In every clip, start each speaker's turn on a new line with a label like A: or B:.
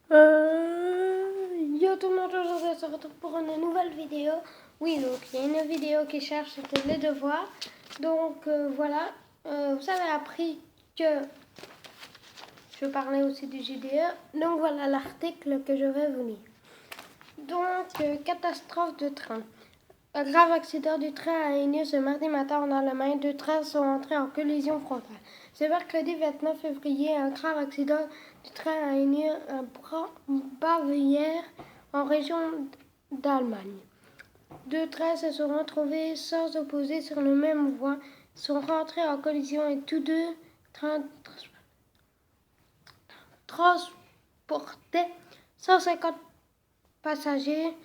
A: Yo tout le monde, aujourd'hui on se retrouve pour une nouvelle vidéo. Oui, donc il y a une vidéo qui cherche, c'était les devoirs. Donc voilà, vous avez appris que je parlais aussi du JDE. Donc voilà l'article que je vais vous lire. Donc, catastrophe de train. Un grave accident du train a eu lieu ce mardi matin en Allemagne. Deux trains sont entrés en collision frontale. Ce mercredi 29 février, un grave accident du train a eu lieu à Bavière, en région d'Allemagne. Deux trains se sont retrouvés sans opposer sur la même voie, sont rentrés en collision et tous deux trains transportaient 150 passagers.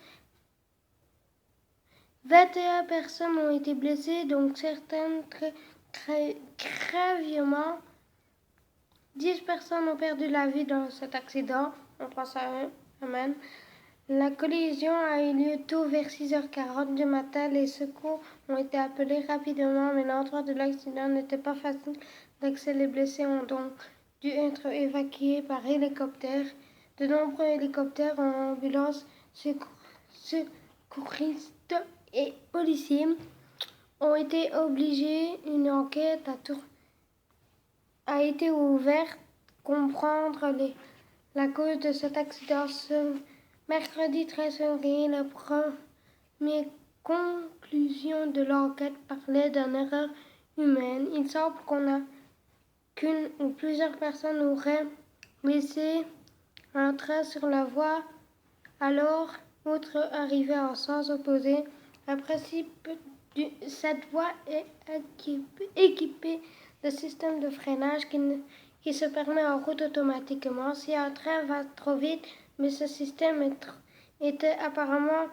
A: 21 personnes ont été blessées, donc certaines très gravement. 10 personnes ont perdu la vie dans cet accident. On pense à eux. Amen. La collision a eu lieu tôt vers 6h40 du matin. Les secours ont été appelés rapidement, mais l'endroit de l'accident n'était pas facile d'accès. Les blessés ont donc dû être évacués par hélicoptère. De nombreux hélicoptères en ambulance, secouristes et policiers ont été obligés. Une enquête a été ouverte pour comprendre la cause de cet accident. Ce mercredi 13 février, la première conclusion de l'enquête parlait d'une erreur humaine. Il semble qu'une ou plusieurs personnes auraient laissé un train sur la voie alors l'autre arrivait en sens opposé. Le principe de cette voie est équipée de système de freinage qui se permet en route automatiquement si un train va trop vite, mais ce système était apparemment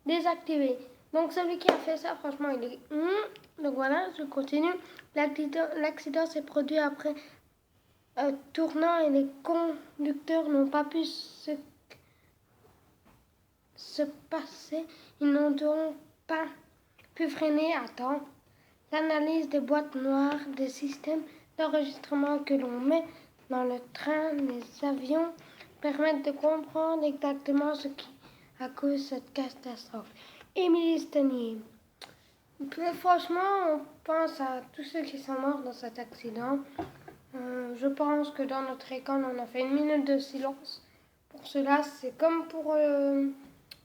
A: désactivé. Donc celui qui a fait ça, franchement, il est... Donc voilà, je continue. L'accident s'est produit après un tournant et les conducteurs n'ont pas pu se passer. Ils n'ont donc pas pu freiner à temps. L'analyse des boîtes noires, des systèmes d'enregistrement que l'on met dans le train, les avions, permettent de comprendre exactement ce qui a causé cette catastrophe. Émilie Stanier. Franchement, on pense à tous ceux qui sont morts dans cet accident. Je pense que dans notre école, on a fait une minute de silence. Pour cela, c'est comme pour...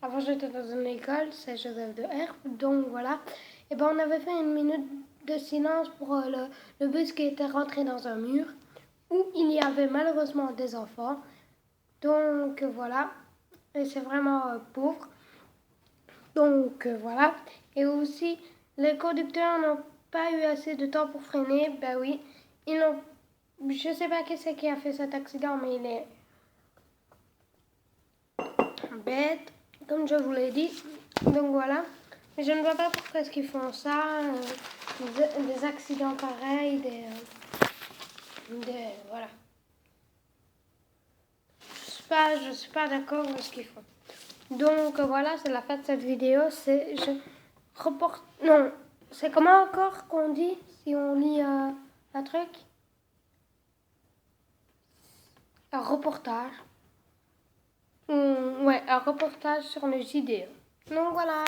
A: Avant, j'étais dans une école, c'est Joseph de Herbe, donc voilà. Et ben, on avait fait une minute de silence pour le bus qui était rentré dans un mur, où il y avait malheureusement des enfants. Donc voilà, et c'est vraiment pauvre. Donc voilà. Et aussi, les conducteurs n'ont pas eu assez de temps pour freiner. Ben oui, ils n'ont... Je sais pas qui c'est qui a fait cet accident, mais il est bête, comme je vous l'ai dit. Donc voilà. Mais je ne vois pas pourquoi est-ce qu'ils font ça. Des accidents pareils, voilà. Je suis pas d'accord avec ce qu'ils font. Donc voilà, c'est la fin de cette vidéo. Non, c'est comment encore qu'on dit si on lit un truc? Un reportage. Ouais, un reportage sur le JDE. Donc voilà.